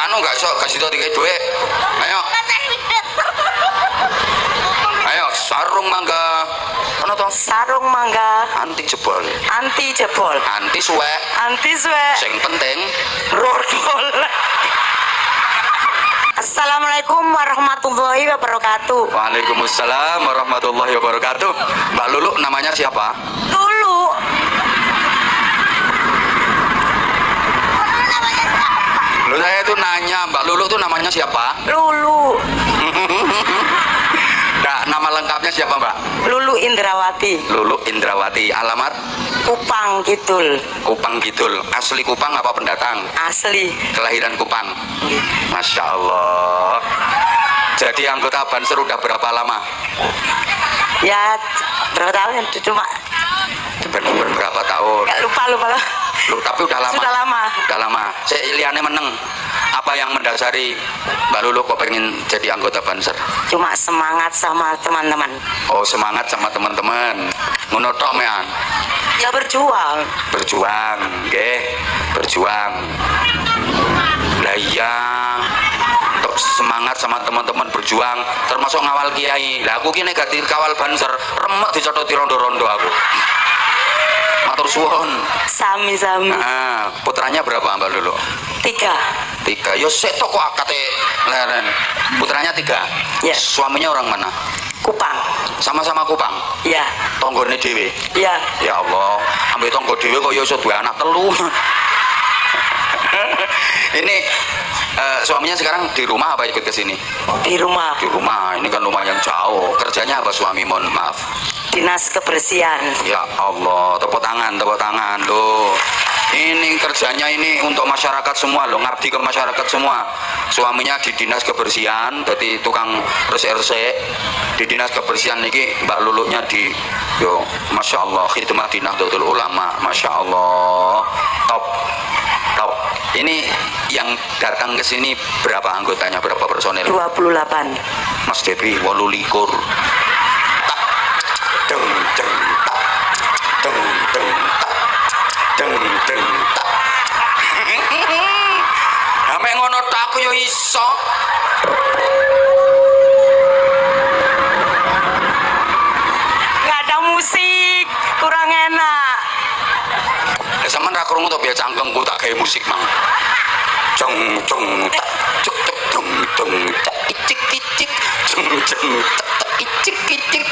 anu gak iso kasih tau tiga duit. Ayo. Ayo sarung mangga. Ono to? Sarung mangga. Anti jebol. Anti jebol. Anti suwek. Anti suwek. Sing penting Rodol. Assalamualaikum warahmatullahi wabarakatuh. Waalaikumsalam warahmatullahi wabarakatuh. Mbak Lulu namanya siapa? Lulu. Lu saya itu nanya Mbak Lulu tuh namanya siapa? Lulu. Nah, nama lengkapnya siapa Mbak? Lulu Indrawati. Lulu Indrawati. Alamat? Kupang Kidul. Kupang Kidul. Asli Kupang apa pendatang? Asli. Kelahiran Kupang. Masya Allah. Jadi anggota Banser udah berapa lama? Ya berapa tahun? Cuma Berapa tahun? ya, lupa. Lu, tapi udah lama. Sudah lama. Udah lama. Saya liane meneng. Apa yang mendasari Mbak Lulu kok pengen jadi anggota Banser? Cuma semangat sama teman-teman. Oh, semangat sama teman-teman. Ngono tok mean. Ya berjuang. Berjuang, nggih. Berjuang. Lah iya. Untuk semangat sama teman-teman berjuang, termasuk ngawal kiai. Lah aku ki nek gak dikawal Banser, remek dicototi rondo-rondo aku. Matur suwun. Sami-sami. Nah, putranya berapa Mbak Lulu? 3. Yo sik to kok akate leren. Putranya 3. Ya. Suaminya orang mana? Kupang. Sama-sama Kupang. Ya. Tonggone dhewe. Ya. Ya Allah, ambek tonggo dhewe kok yo iso duwe anak telu. Ini suaminya sekarang di rumah apa ikut ke sini? Di rumah. Di rumah. Ini kan lumayan jauh. Kerjanya apa suami? Mohon maaf. Dinas kebersihan. Ya Allah, tepuk tangan loh. Ini kerjanya ini untuk masyarakat semua loh, ngabdi ke masyarakat semua. Suaminya di dinas kebersihan, jadi tukang resik-resik di dinas kebersihan niki. Mbak Lulunya di yo, masya Allah, khidmat di Nahdlatul Ulama, masya Allah, top. Ini yang datang ke sini berapa anggotanya, berapa personil? 28. Mas Devi 28. Deng deng tak, deng deng tak, deng deng tak. Ame ngono tak aku yo iso. Nggak ada musik, kurang enak. Sampeyan ra krungu to biar cangkemku tak gawe musik mang. Jeng jeng tak, cek cek jeng jeng tak, icik icik, jeng jeng tak, icik icik.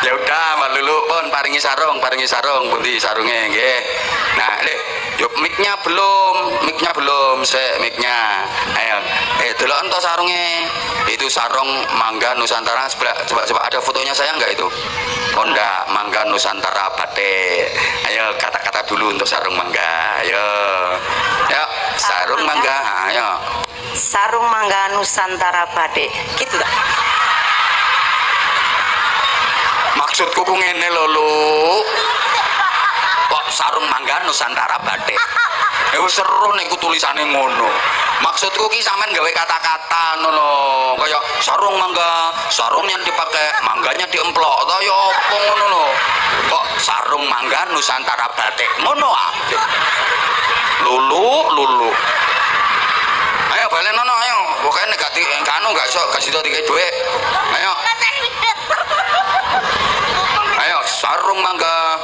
Ya udah Mbak Lulu pun paringi sarung pundi sarungnya nggih. Nah, yuk mic-nya belum, mic-nya. Ayo, delok ento sarungnya. Itu sarung Mangga Nusantara sebelah, coba ada fotonya saya enggak itu? Oh enggak, Mangga Nusantara Batik. Ayo kata-kata dulu untuk sarung Mangga. Ayo. Ya, sarung Mangga. Ayo. Sarung Mangga Nusantara Batik. Gitu tak? Maksudku ku ngene lho, Lu. Kok sarung Mangga Nusantara Batik? Seru nek ku tulisane ngono. Maksudku ki sampean gawe kata-kata ngono lho. Kaya sarung mangga, sarung yang dipakai, mangganya diemplok to ya apa ngono lho. Kok sarung Mangga Nusantara Batik ngono ah. Lulu. Ayo balen nono ayo. Pokoke nek gak iso kasih tau tiga duit. Ayo. Ayo sarung Mangga.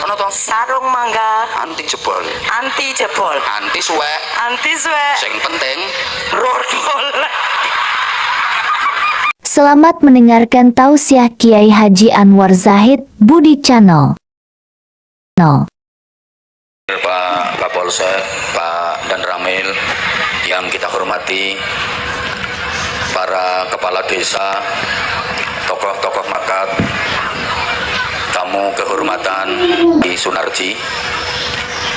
Ono to? Sarung mangga. Anti jebol. Anti jebol. Anti suwek. Anti suwek. Sing penting Rodol. Selamat mendengarkan tausiah Kiai Haji Anwar Zahid Budi Channel. Pak Kapolsek, Pak Dan Ramil yang kita hormati, para kepala desa, tokoh-tokoh masyarakat, tamu kehormatan di Sunarji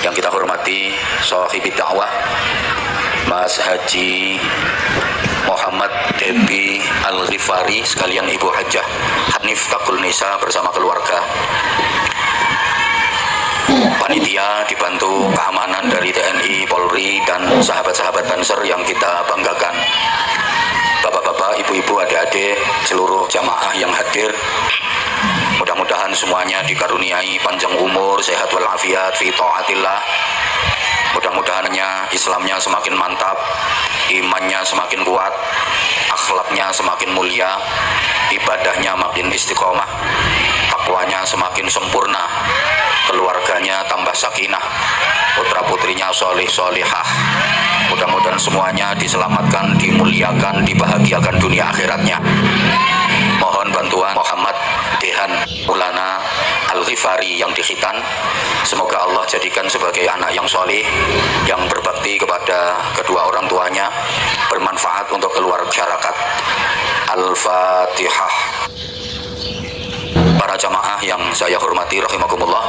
yang kita hormati, Sohibi Dakwah Mas Haji Muhammad Debi Al-Ghifari, sekalian Ibu Hajah Hanif Takul Nisa bersama keluarga, panitia dibantu keamanan dari TNI, Polri, dan sahabat-sahabat Banser yang kita banggakan, bapak-bapak, ibu-ibu, adik-adik, seluruh jamaah yang hadir. Mudah-mudahan semuanya dikaruniai panjang umur, sehat walafiat fi taatillah. Mudah-mudahannya Islamnya semakin mantap, imannya semakin kuat, akhlaknya semakin mulia, ibadahnya makin istiqomah, takwanya semakin sempurna, keluarganya tambah sakinah, putra-putrinya solih solihah. Mudah-mudahan semuanya diselamatkan, dimuliakan, dibahagiakan dunia akhiratnya. Mohon bantuan Muhammad Dehan Maulana Al-Ghifari yang dikhitan. Semoga Allah jadikan sebagai anak yang soleh, yang berbakti kepada kedua orang tuanya, bermanfaat untuk keluarga masyarakat. Al-Fatihah. Para jamaah yang saya hormati rahimakumullah,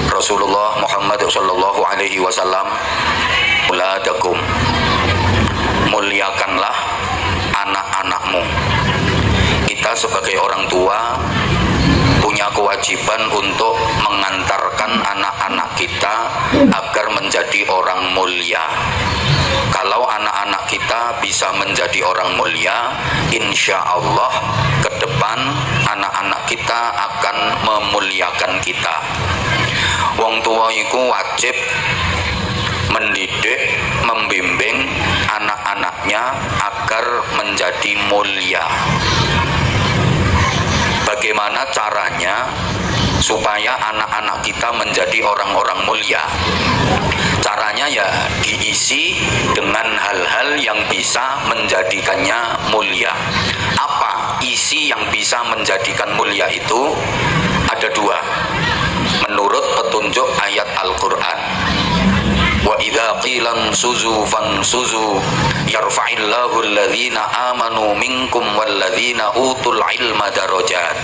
Rasulullah Muhammad sallallahu alaihi wasallam, muladakum, muliakanlah anak-anakmu. Kita sebagai orang tua punya kewajiban untuk mengantarkan anak-anak kita agar menjadi orang mulia. Kalau anak-anak kita bisa menjadi orang mulia, insya Allah ke depan anak-anak kita akan memuliakan kita. Wong tua itu wajib mendidik, membimbing anak-anaknya agar menjadi mulia. Bagaimana caranya supaya anak-anak kita menjadi orang-orang mulia? Caranya ya diisi dengan hal-hal yang bisa menjadikannya mulia. Apa isi yang bisa menjadikan mulia itu? Ada dua menurut petunjuk ayat Al-Quran. Wa idza qila ansuzu fansuzu yarfa'illahu alladhina amanu minkum walladhina utul ilma darajat.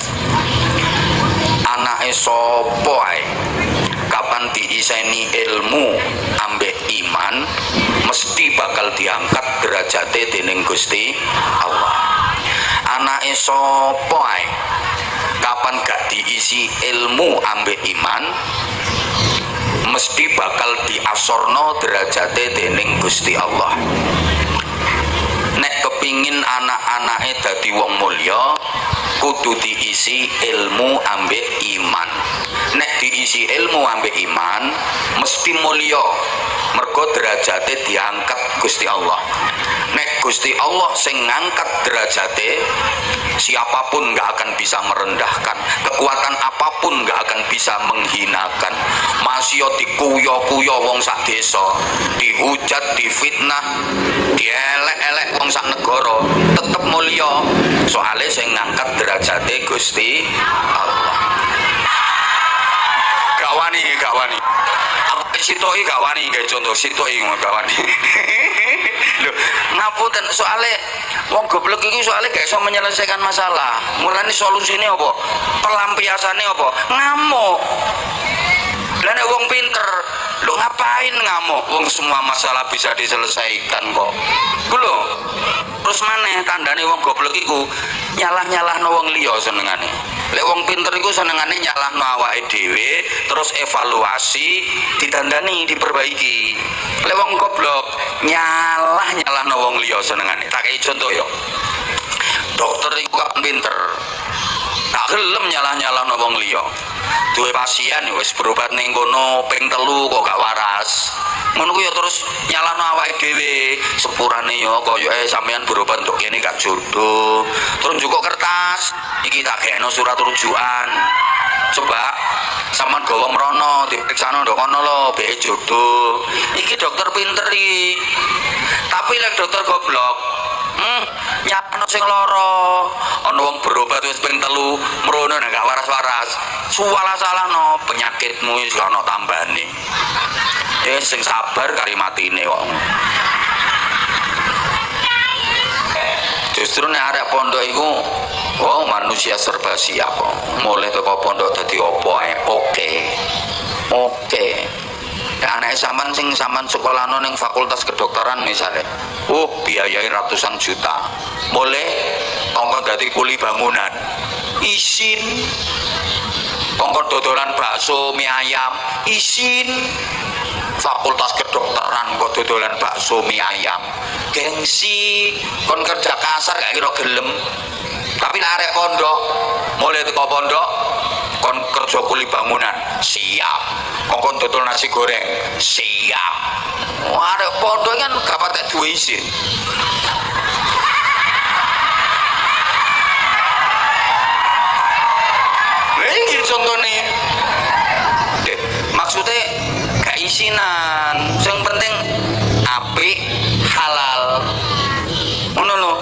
Anake sapa ae kapan diiseni ilmu ambek iman mesti bakal diangkat derajate dening Gusti Allah. Anake sapa ae kapan gak diisi ilmu ambek iman mesti bakal diasorno derajate dening Gusti Allah. Nek kepingin anak-anake dadi wong mulya kudu diisi ilmu ambek iman. Nek diisi ilmu ambek iman mesti mulya, mergo derajate diangkat Gusti Allah. Nek Gusti Allah sing ngangkat derajate, siapapun gak akan bisa merendahkan, kekuatan apapun gak akan bisa menghinakan. Masih dikuyo-kuyo wong sak desa, dihujat, difitnah, dielek-elek wong sak negara, tetep mulya soalnya sing ngangkat derajate Gusti Allah. Gak wani sitoki gak wani, kayak contoh sitoki gak wani. Loh, ngapunten soalnya wong goblok iki soalnya gak iso menyelesaikan masalah. Mulane solusine apa? Pelampiasane apa? Ngamuk. Lah nek wong pinter, lu ngapain ngamuk? Wong semua masalah bisa diselesaikan kok. Ku lho. Terus maneh tandane wong goblok iku nyalah-nyalahno wong liya senengane. Lek wong pinter iku senengane nyalahno awake dhewe, terus evaluasi, ditandani, diperbaiki. Lek wong goblok nyalahno wong liya senengane. Tak kei contoh yo. Dokter iku kan pinter. Tak gelem nyalah-nyalahno wong liya. Duwe pasien wis berobat ning kono ping 3 kok gak waras. Ngono ku ya terus nyalahno awake dhewe. Sepurane ya koyoke sampean berobat untuk kene gak jodoh. Terus njukuk kertas, iki tak gekno surat rujukan. Coba sampean gawa mrono dipriksano ndok kono lho be jodoh. Iki dokter pinter iki. Tapi lek dokter goblok, nyapno sing loro, ana wong berobat wis ping 3 mrono nek gak waras-waras. Salah-salahno penyakitmu wis ana tambane. Sing sabar kari matine kok. Justru nek arek pondok iku oh manusia serba siap kok. Mulai teko pondok dadi opo ae oke. Nek anak sampean sing sampean sekolahno ning fakultas kedokteran misalnya, biayai ratusan juta. Mulai kongkon dadi kuli bangunan, izin. Kongkon dodolan bakso mie ayam, izin. Fakultas kedokteran kok dodolan bakso mie ayam, gengsi. Kon kerja kasar gak kira gelem. Tapi nek arek pondok, mulai teko pondok aja kuli bangunan, siap. Kongkon tutul nasi goreng, siap. Arek padha kan gak patek duwe izin. Lha iki contone. Maksudnya gak isinan, yang penting apik, halal. Ngono lho.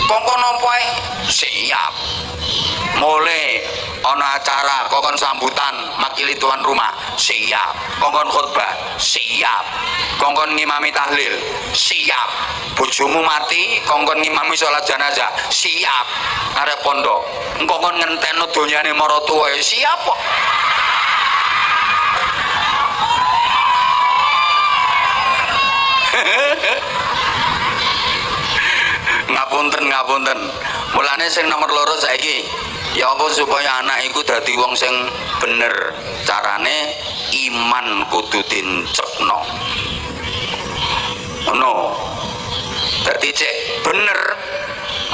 Kongkon opo ae siap. Mulai ana acara kongkon sambutan makili tuan rumah siap, kongkon khutbah siap, kongkon ngimami tahlil siap, bojomu mati kongkon ngimami sholat jenazah siap, arek pondok kongkon ngenteno donyane maratuwa siap kok. ngapunten mulane sing nomor loro saiki ya apa supaya anak iku dadi wong sing bener, carane iman kudu dincekno ngono. Dadi cek bener,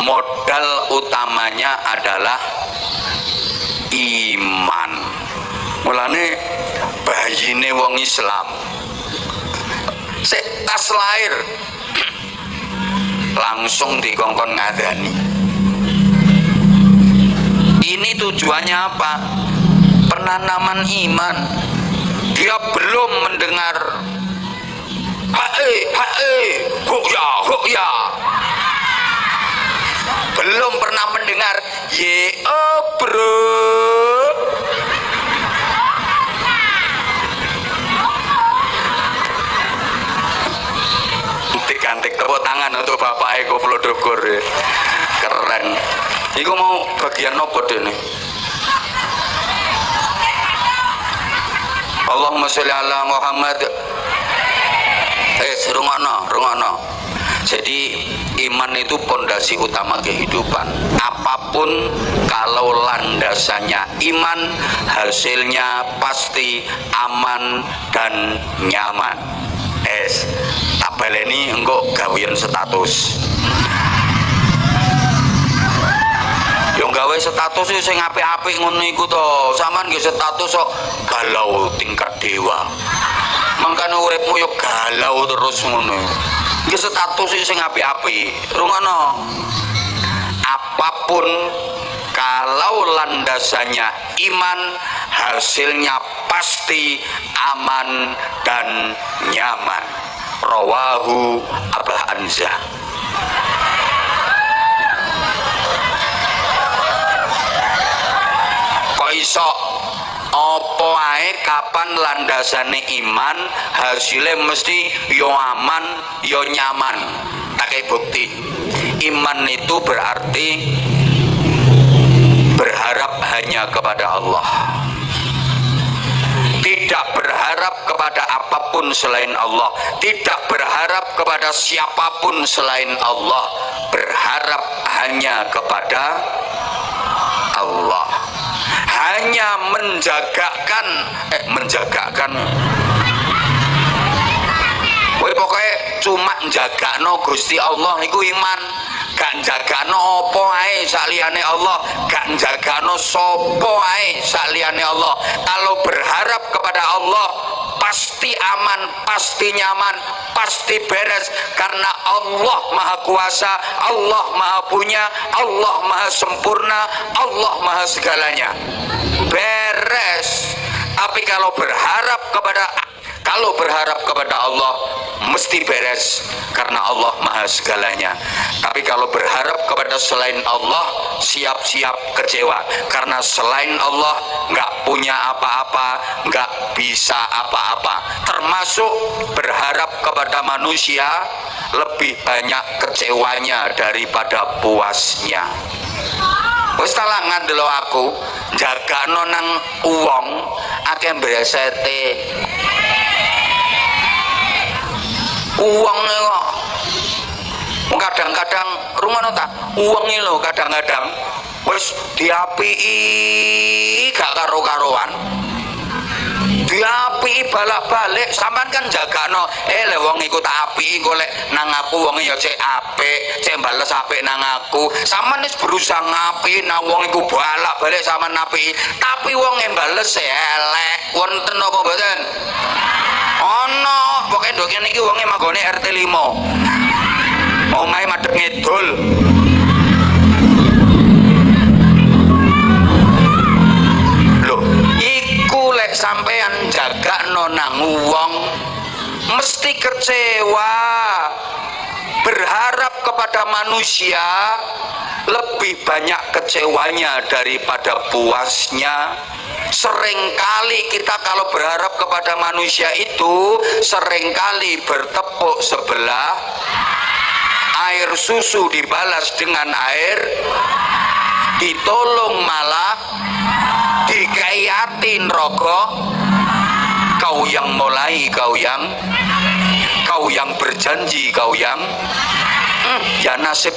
modal utamanya adalah iman. Mulane bayine wong Islam sik tas lahir langsung dikongkon ngadani. Ini tujuannya apa? Penanaman iman. Dia belum mendengar ya. Belum pernah mendengar bro. Gantik tepuk tangan untuk bapak Eko Plodogur, keren. Iku mau bagian nopo dene? Allahumma sholli ala Muhammad. Rungokno. Jadi iman itu pondasi utama kehidupan. Apapun kalau landasannya iman, hasilnya pasti aman dan nyaman. Tak baleni engko gawean status. Yang gawe status sing apik-apik ngono iku to. Saman nggih status kok galau tingkat dewa. Mangkane uripmu yo galau terus ngono. Nggih status sing apik-apik. Rungono. Apapun kalau landasannya iman, hasilnya pasti aman dan nyaman. Rawahu Abah Anza. Kok iso apa ae kapan landasane iman, hasilnya mesti yo aman yo nyaman. Tak kayak bukti. Iman itu berarti berharap hanya kepada Allah, tidak berharap kepada apapun selain Allah, tidak berharap kepada siapapun selain Allah, berharap hanya kepada Allah, hanya menjagakan pokoknya cuma njagakno Gusti Allah iku iman. Gak njagakno apa ae saliyane Allah, gak njagakno sapa ae saliyane Allah. Kalau berharap kepada Allah pasti aman, pasti nyaman, pasti beres, karena Allah Maha Kuasa, Allah Maha Punya, Allah Maha Sempurna, Allah Maha segalanya. Beres. Tapi kalau berharap kepada Allah mesti beres, karena Allah Maha segalanya. Tapi kalau berharap kepada selain Allah, siap-siap kecewa, karena selain Allah nggak punya apa-apa, nggak bisa apa-apa. Termasuk berharap kepada manusia, lebih banyak kecewanya daripada puasnya. Wis talah ngandelo aku jagakno nang uwong akeh mbresete. Uangnya kok kadang-kadang rumah tak uangnya lo kadang-kadang wis diapii gak karo-karoan, diapiki balak-balik sampean kan jagano le wong iku tak apiki kok lek nang aku wong ya cek apik cek bales apik nang aku sampean wis berusaha ngapiki nang wong iku balak-balik sampean apiki tapi wong e bales elek wonten apa mboten ono pokoke ndok kene iki wong e manggone RT 5 omahe madhep ngidul lek sampean jagakno nang wong mesti kecewa berharap kepada manusia lebih banyak kecewanya daripada puasnya. Seringkali kita kalau berharap kepada manusia itu seringkali bertepuk sebelah air susu dibalas dengan air ditolong malah dikayatin rokok kau yang mulai kau yang berjanji kau yang ya nasib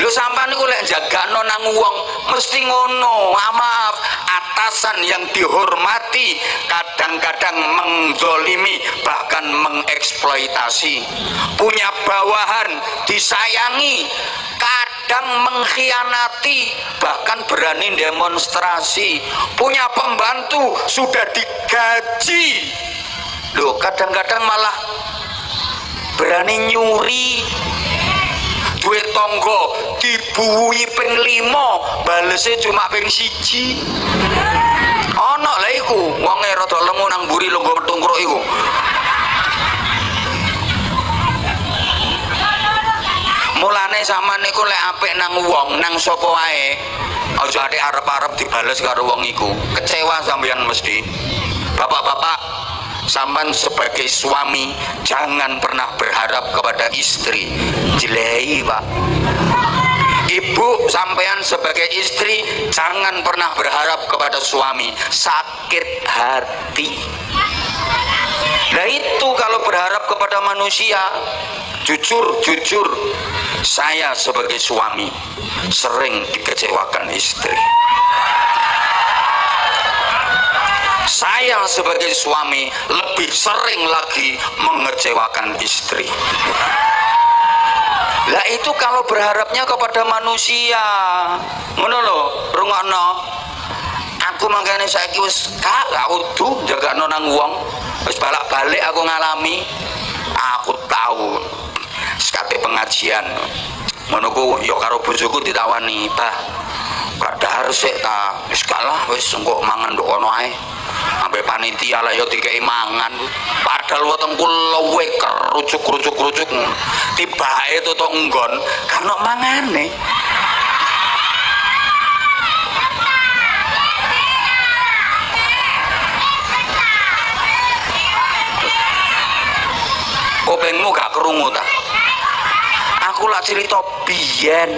lu sampean niku lek jagakno nang wong mesti ngono maaf atasan yang dihormati kadang-kadang menzolimi bahkan mengeksploitasi punya bawahan disayangi kadang mengkhianati bahkan berani demonstrasi punya pembantu sudah digaji loh kadang-kadang malah berani nyuri duit tonggo dibuwi ping 5 balesnya cuma ping 1 ana lah iku wong e rada lengo nang mburi lungguh metungkruk iku mulane sampean niku lek apik nang wong nang sapa wae aja ate arep-arep dibales karo wong iku kecewa sampeyan mesti bapak-bapak sampean sebagai suami jangan pernah berharap kepada istri jelei pak ibu sampean sebagai istri jangan pernah berharap kepada suami sakit hati nah itu kalau berharap kepada manusia jujur saya sebagai suami sering dikecewakan istri saya sebagai suami lebih sering lagi mengecewakan istri lah itu kalau berharapnya kepada manusia ngono lho rungokno aku mangkane saiki wis gak udu jagakno nang wong wis balak-balik aku ngalami aku tahu sekate pengajian ngono ku ya karo bojoku ditawani bah gak dahar sik ta wis kalah wis engko mangan nduk kono ae sampai panitia lah ya dikei mangan padahal wetengku luwe kerucuk tibae tutuk nggon kan mangane kupingmu gak krungu ta aku lak cerita biyen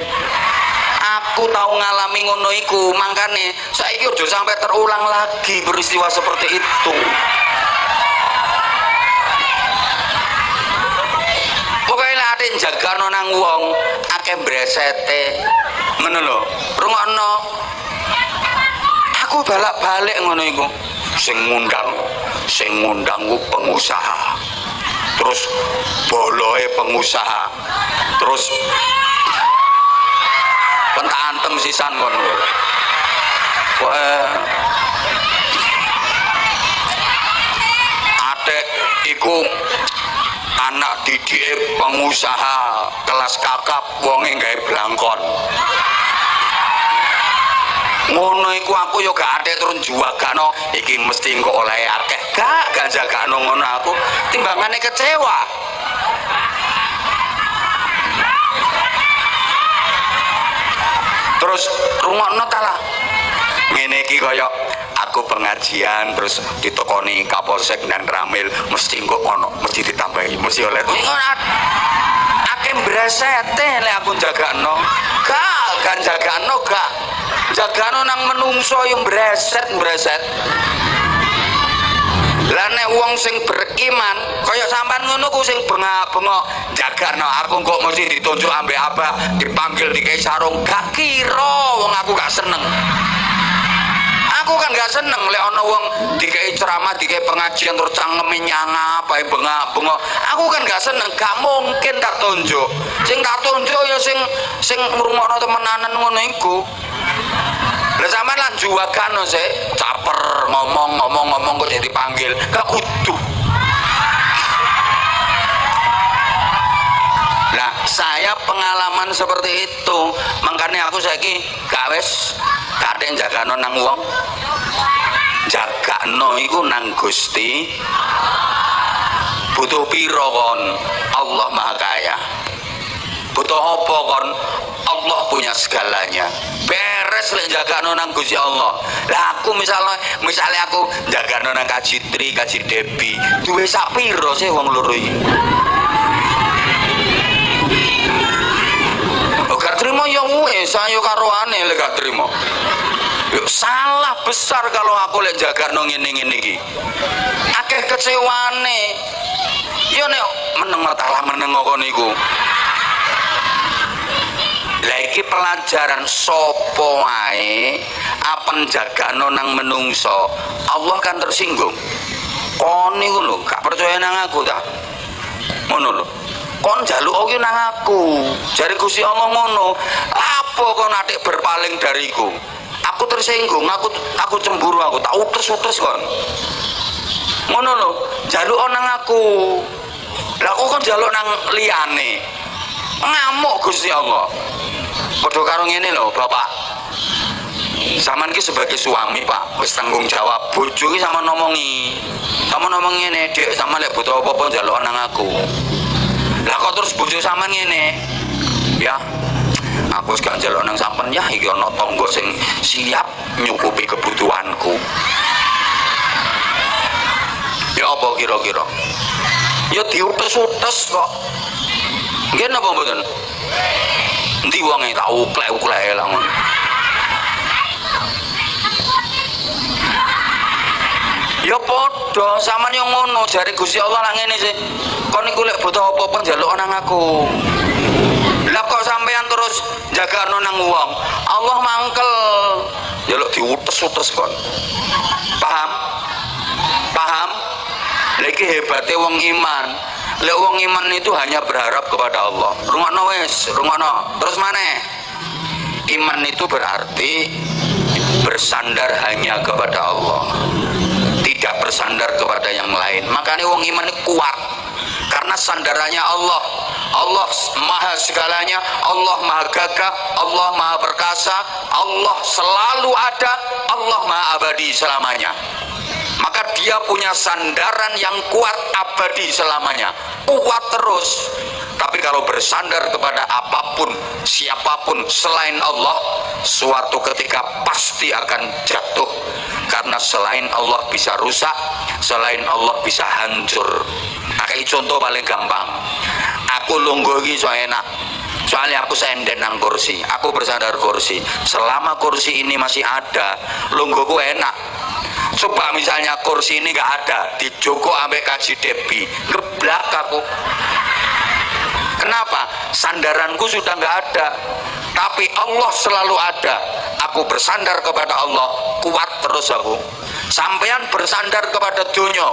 aku tahu ngalami ngono iku makane saiki aja sampai terulang lagi peristiwa seperti itu pokoknya lah ada yang jaga nang wong akeh bresete ngono lho rungokno aku balak-balik ngono iku sing ngundang ku pengusaha terus boloe pengusaha terus pentantem sisan ngono adek iku anak didik pengusaha kelas kakap wonge gawe blangkon ngono iku aku yo gak adek turun juwagano iki mesti engko oleh akeh gak jagano ngono aku timbangane kecewa terus rungokno ta lah ngene iki kaya aku pengajian terus ditokoni Kapolsek dan Ramil mesti engko ono mesti ditambahi mesti oleh akeh brasete lek aku jagakno gak jagakno gak jagakno nang menungso yang breset lah nek wong sing beriman kaya sampean ngono ku sing bengak-bengok jagakno aku kok mesti ditunjuk ambek abah dipanggil dikai sarung gak kira wong aku gak seneng Aku kan gak seneng lek ana wong dikai ceramah, dikai pengajian terus cangkeme nyangap ae bengak-bengok. Aku kan gak seneng, gak mungkin tak tunjuk. Sing tak tunjuk ya sing ngrungokno temenanan ngono iku. Lah sampean lan juwagano sik, caper ngomong kok jadi dipanggil, gak kudu. Nah, saya pengalaman seperti itu, makanya aku saiki gak wis kadang jagano nang wong, jagano iku nang Gusti. Butuh piro kon? Allah Maha Kaya. Butuh apa kon? Allah punya segalanya. Beres lek jagano nang Gusti Allah. Lah aku misalnya aku jagano nang Kaji Tri, Kaji Debi, duwe sak piro sih wong loro iki? Gak terima ya wes, saya karo aneh lek gak terima. Yuk, salah besar kalau aku lek jaga nang ngene-ngene iki. Akeh kecewane. Yo nek meneng matalah meneng kok niku. Lah iki pelajaran sapa wae apen jagano nang menungso, Allah kan tersinggung. Kon niku lho, gak percaya nang aku ta. Ngono lho. Kon njaluk iki nang aku. Jare Gusti Allah ngono. Apa kon atik berpaling dariku? Aku tersinggung, aku cemburu, aku tak utes kon. Ngono lho, njaluk nang aku. Lah kok kon njaluk nang liyane. Ngamuk Gusti Allah. Padha karo ngene lho, Bapak. Saman ki sebagai suami, Pak, wis tanggung jawab. Bojo ki sama ngomongi. Sama ngomong ngene, Dik, sama lek butuh apa-apa njaluk nang aku. Lah kok terus bojo sampean ngene? Ya, aku wis gak njaluk nang sampean ya, iki ana tangga sing siap nyukupi kebutuhanku. Ya apa kira-kira? Ya diutes-utes kok. Nggih napa mboten? Endi wonge tak uklek-uklek lah ngono. Ya padha sampean yo ngono, jare Gusti Allah lah ngene sih. Kon niku lek butuh apa-apa njaluk nang aku. Lah kok sampean terus jagano nang wong. Allah mangkel. Njaluk diutes-utes kon. Paham? Paham? Lha iki hebate wong iman. Lek wong iman itu hanya berharap kepada Allah. Rungokno wis, rungokno. Terus maneh? Iman itu berarti bersandar hanya kepada Allah. Tidak bersandar kepada yang lain. Makanya wong iman ini kuat karena sandarannya Allah. Allah maha segalanya, Allah maha gagah, Allah maha perkasa, Allah selalu ada, Allah maha abadi selamanya. Maka dia punya sandaran yang kuat abadi selamanya, kuat terus. Tapi kalau bersandar kepada apapun, siapapun selain Allah, suatu ketika pasti akan jatuh. Karena selain Allah bisa rusak, selain Allah bisa hancur. Kayak contoh paling gampang, aku lungguh iki so enak, soalnya aku senden nang kursi, aku bersandar kursi. Selama kursi ini masih ada, lungguhku enak. Coba misalnya kursi ini gak ada, di Joko ambek Kaji Debi, geblak aku. Kenapa? Sandaranku sudah gak ada, tapi Allah selalu ada. Aku bersandar kepada Allah, kuat terus aku. Sampean bersandar kepada dunia,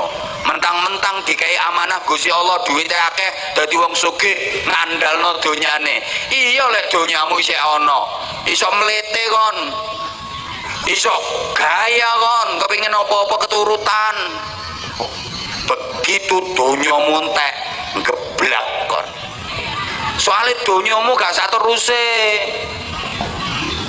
mentang-mentang dikai amanah Gusti Allah duwite akeh dadi wong sugih, ngandalno donyane. Iya lek donyamu isih ana, iso mlete kon, iso gaya kon, kepengin apa-apa keturutan. Begitu donyamu entek, geblak kon. Soale donyamu gak sak teruse.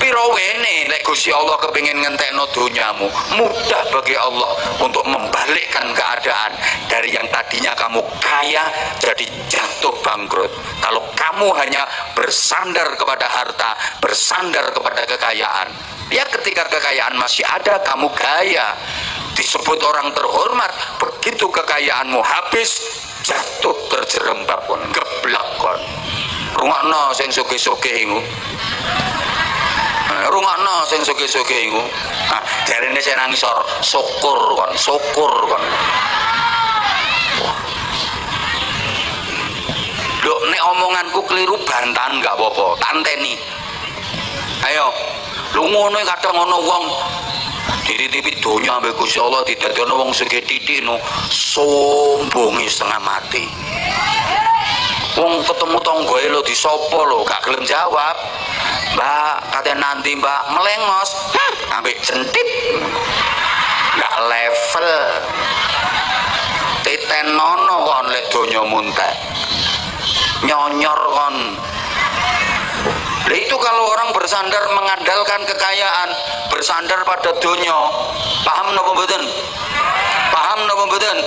Piro wene lek Gusti Allah kepengin ngentekno donyamu, mudah bagi Allah untuk membalikkan keadaan dari yang tadinya kamu kaya jadi jatuh bangkrut. Kalau kamu hanya bersandar kepada harta, bersandar kepada kekayaan, ya ketika kekayaan masih ada kamu gaya, disebut orang terhormat. Begitu kekayaanmu habis, jatuh terjerembab kon, geblak kon. Rungokno sing sugih-sugih iku. Rungokno sing sugih-sugih iku. Nah, jarene sing nang isor, syukur kon, syukur kon. Lho nek omonganku keliru bantahan gak apa-apa, tanteni. Ayo. Lu ngono kadang ono wong dititipi donya ambek Gusti Allah didadekno wong sugih titik no sombonge setengah mati. Wong ketemu tanggae lho disopo lho gak gelem jawab. Mbak katanya nanti mbak melengos ambek jentit gak level titenono kon lek donya muntek nyonyor kon. Nah, itu kalau orang bersandar mengandalkan kekayaan, bersandar pada donya, paham napa mboten? Paham napa mboten?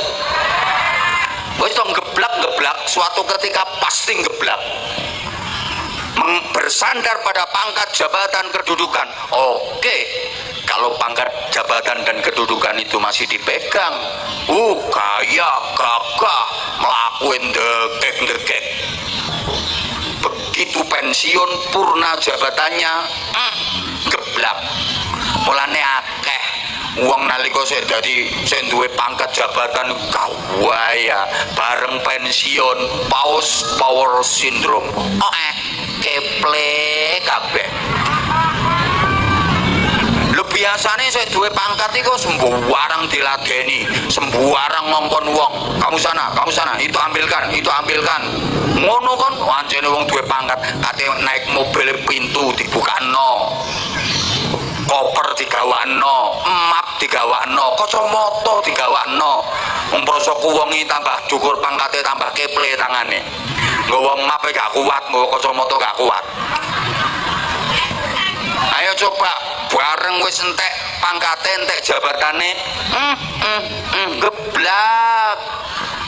Wis tong geblak suatu ketika pasti geblak. Bersandar pada pangkat jabatan kedudukan. Oke, kalau pangkat jabatan dan kedudukan itu masih dipegang, kaya gagah melakuin degek. Begitu pensiun purna jabatannya geblak. Mulane akeh wong nalika sik dadi sing duwe pangkat jabatan kawaya bareng pensiun power syndrome. Keple kabeh. Lho biasane sik duwe pangkat iku sembarang diladeni, sembarang ngongkon wong. Kamu sana, itu ambilkan. Ngono kon pancene wong duwe pangkat, kate naik mobil pintu dibukano. Koper digawano, map digawano, kacamata digawano. Wong prosoku wongi tambah dhuwur pangkate tambah keple tangane. Nggawa map gak kuat, nggawa kacamata gak kuat. Ayo coba bareng wis entek pangkate entek jabatane geblak.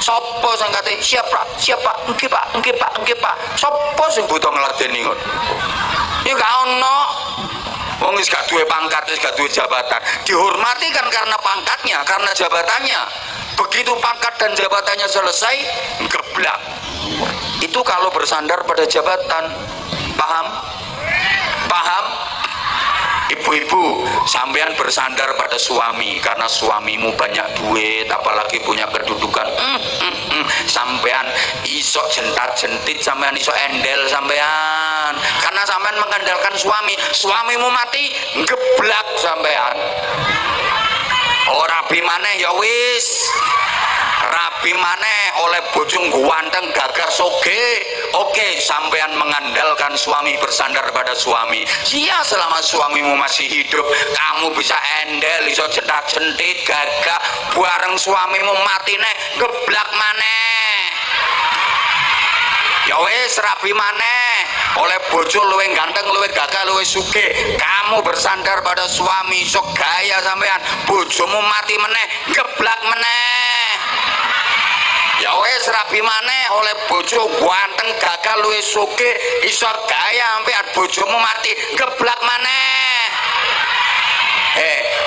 Sopo sing kate siapa? Nggih Pak. Sopo sing butuh ngladeni ngono? Ya gak ono. Wong wis gak duwe pangkat, wis gak duwe jabatan. Dihormati kan karena pangkatnya, karena jabatannya. Begitu pangkat dan jabatannya selesai, geblak. Itu kalau bersandar pada jabatan. Paham? Ibu-ibu, sampean bersandar pada suami karena suamimu banyak duit, apalagi punya kedudukan. Sampean iso jentat-jentit, sampean iso endel sampean. Karena sampean mengandalkan suamimu mati, geblak sampean. Ora rabi maneh ya wis. Rabi maneh oleh bojong ganteng gagah soge. Oke, sampean mengandalkan suami, bersandar pada suami. Iya, selama suamimu masih hidup, kamu bisa endel, bisa jentak-jentit gagah. Bareng suamimu mati nek geblak maneh. Ya wis rabi maneh oleh bojo luwih ganteng, luwih gagah, luwih sugih. Kamu bersandar pada suami, sok gaya sampean. Bojomu mati meneh, geblak meneh. Ya wis rabi maneh oleh bojo ganteng, gagah, luwih sugih, iso gaya sampean. Bojomu mati, geblak maneh.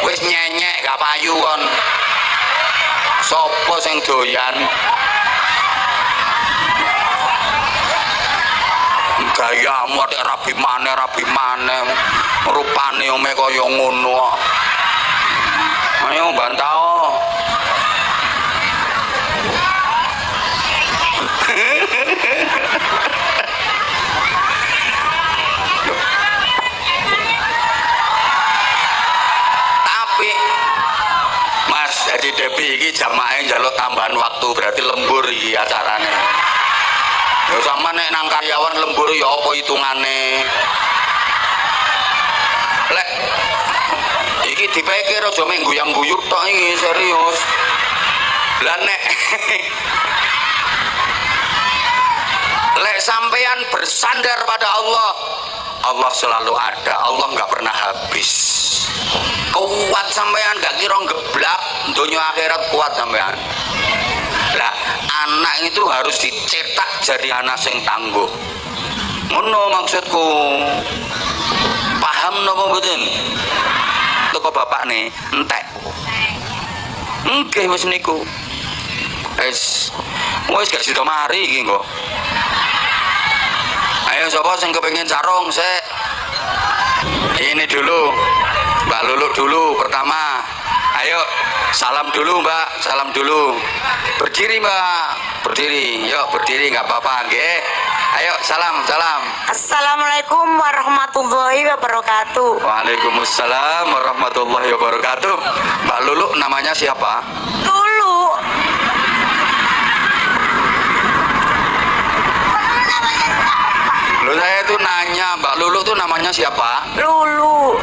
Wis nyenyek gak payu kon. Sopo sing doyan? Gayamu ada rabi maneh rupane ome kaya ngono. Ayo bantao. Tapi Mas Edi Debi iki jamaah njaluk tambahan waktu, berarti lembur iki acarane. Ya sama nek nang karyawan lembur ya apa hitungane. Lek iki dipikir aja mek guyang-guyur tok iki serius. Lah nek lek sampean bersandar pada Allah, Allah selalu ada. Allah nggak pernah habis. Kuat sampean gak kira geblak, dunia akhirat kuat sampean. Lah anak itu harus dicetak jadi anak sing tangguh. Ngono maksudku. Paham napa mboten? Teko bapak nih entek. Nggih wis niku. Wis gak sida mari iki kok. Ayo sapa sing kepengin sarung sik. Ini dulu. Mbak Lulu dulu pertama. Ayo salam dulu Mbak, salam dulu. Berdiri Mbak, berdiri. Yuk berdiri nggak apa-apa, nggih. Ayo salam. Assalamualaikum warahmatullahi wabarakatuh. Waalaikumsalam warahmatullahi wabarakatuh. Mbak Lulu namanya siapa? Dulu Loh, saya tuh nanya Mbak Lulu tuh namanya siapa? Lulu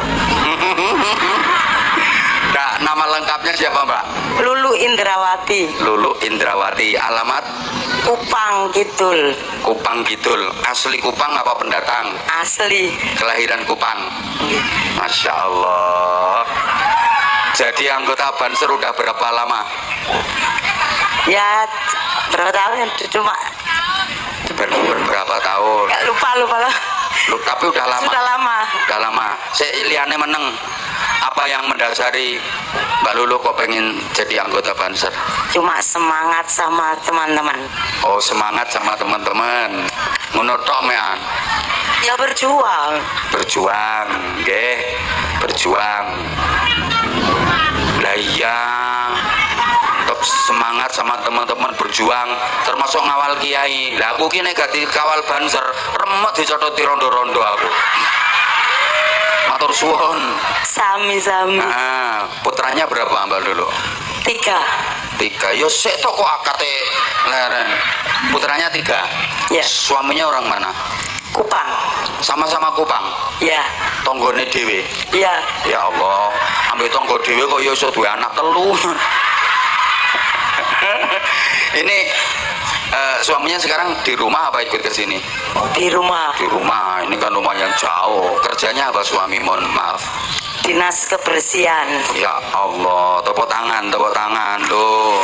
Nah, nama lengkapnya siapa Mbak? Lulu Indrawati, Lulu Indrawati. Alamat Kupang Kidul. Kupang Kidul. Asli Kupang apa pendatang? Asli. Kelahiran Kupang. Masya Allah. Jadi anggota Banser udah berapa lama? Ya berapa tahun? Cuma Berapa tahun? ya, lupa lah. Loh, tapi udah lama. Sudah lama. Udah lama. Saya liane meneng. Apa yang mendasari Mbak Lulu kok pengen jadi anggota Banser? Cuma semangat sama teman-teman. Oh, semangat sama teman-teman. Menurut mean. Ya berjuang. Berjuang, nggih. Berjuang. Lah iya. Tetap semangat sama teman-teman berjuang, termasuk ngawal kiai. Lah aku ki nek gak dikawal Banser, remet dicototi rondo-rondo aku. Matur suwun. Sami-sami. Nah, putranya berapa Mbak Lulu? 3. Yo sik to kok akate leren. Putranya 3. Ya. Suaminya orang mana? Kupang. Sama-sama Kupang. Ya. Tonggone dhewe. Ya. Ya Allah, ambek tonggo dhewe kok yo iso duwe anak telu. Ini suaminya sekarang di rumah apa ikut ke sini? Di rumah. Di rumah. Ini kan lumayan jauh. Kerjanya apa suami? Mohon maaf. Dinas kebersihan. Ya Allah, tepuk tangan loh.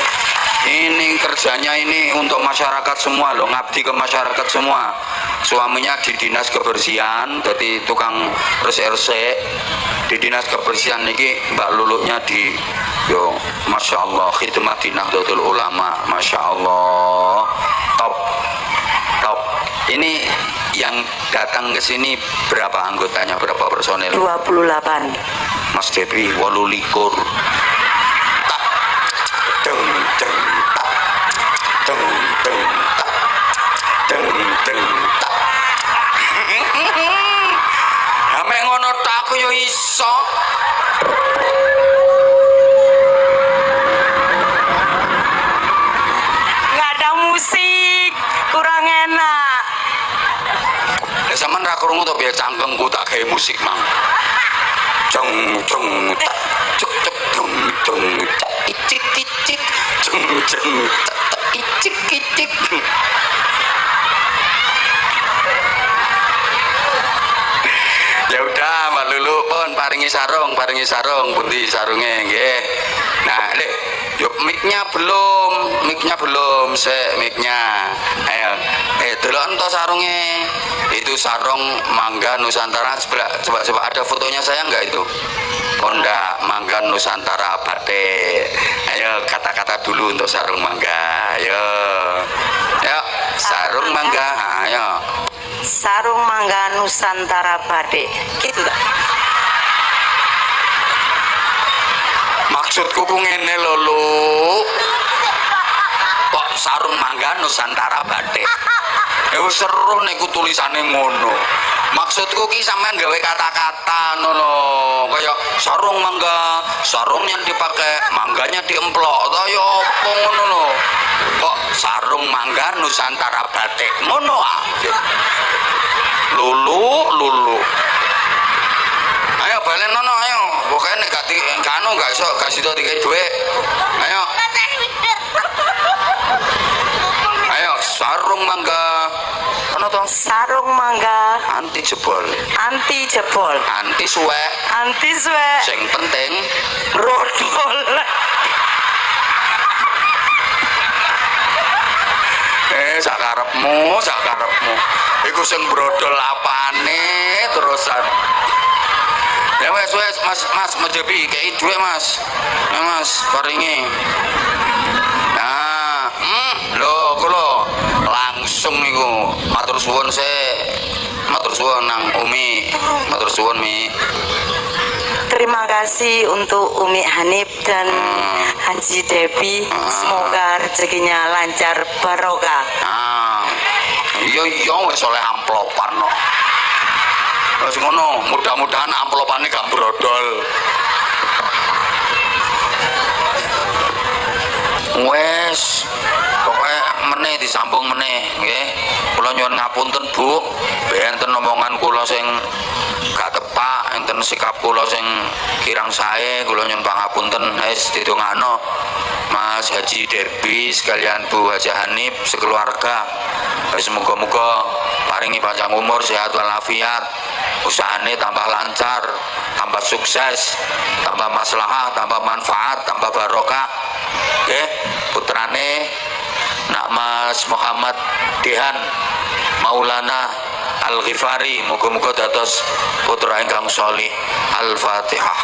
Ini kerjanya ini untuk masyarakat semua loh, ngabdi ke masyarakat semua. Suaminya di dinas kebersihan, jadi tukang resik-resik. Di dinas kebersihan ini Mbak Lulunya di yo, masya Allah, khidmat Nahdlatul Ulama, masya Allah, top. Ini yang datang ke sini berapa anggotanya, berapa personel? 28. Mas Debi 28. Tak deng deng tak deng deng tak deng deng tak. Ame ngono tak aku yo iso. Nggak ada musik, kurang enak. Lah sampean ra krungu to piye cangkemku tak gawe musik mang. Jeng jeng tak cuk cuk jeng jeng tak icik icik jeng jeng tak tak icik icik. Ya udah Mbak Lulu pun paringi sarung pundi sarunge nggih. Nah, Lek, yuk mic-nya belum, mic-nya. Ayo, delok ento sarunge. Itu sarung Mangga Nusantara. Coba ada fotonya saya enggak itu? Oh enggak, Mangga Nusantara Batik. Ayo kata-kata dulu untuk sarung Mangga. Ayo. Yuk, sarung Mangga. Ayo. Sarung Mangga Nusantara Batik. Gitu tak? Maksudku ku ngene lho, Lu. Kok sarung Mangga Nusantara Batik? Wis seru nek ku tulisane ngono. Maksudku ki sampean gawe kata-kata ngono. Kaya sarung mangga, sarung yang dipakai, mangganya diemplok. Ta yo apa ngono lho. Kok sarung Mangga Nusantara Batik ngono ah. Lulu. Ayo balen nono ayo. Pokoke nek gak kanu gak iso gak sida dikai dhuwit. Ayo. Ayo sarung Mangga. Ono to? Sarung Mangga Anti jebol. anti jebol, Anti suwek. anti suwe, Sing penting brodol. sakarepmu. Iku sing brodol apane terusan. Ya wes Mas Mejebi kei duwe Mas. Ya Mas paringi. Nah, lho kula langsung niku matur suwun nang Umi. Matur suwun Mi. Terima kasih untuk Umi Hanif dan Haji Debi. Semoga rezekinya lancar barokah. Ah, iya wis oleh amplopan no. Wis ngono, mudah-mudahan amplopane gak brodol. Wes pokoknya meneh disambung meneh nggih. Kula nyuwun ngapunten Bu, enten omongan kula sing gak tepak, enten sikap kula sing kirang sae, kula nyuwun pangapunten. Wis didongakno Mas Haji Derby sekalian Bu Haji Hanif sekeluarga. Wis muga-muga paringi panjang umur, sehat walafiat, usahane tambah lancar, tambah sukses, tambah maslahah, tambah manfaat, tambah barokah. Oke, putrane nak Mas Muhammad Dehan Maulana Al-Ghifari, muga-muga dados putra ingkang sholih. Al-Fatihah.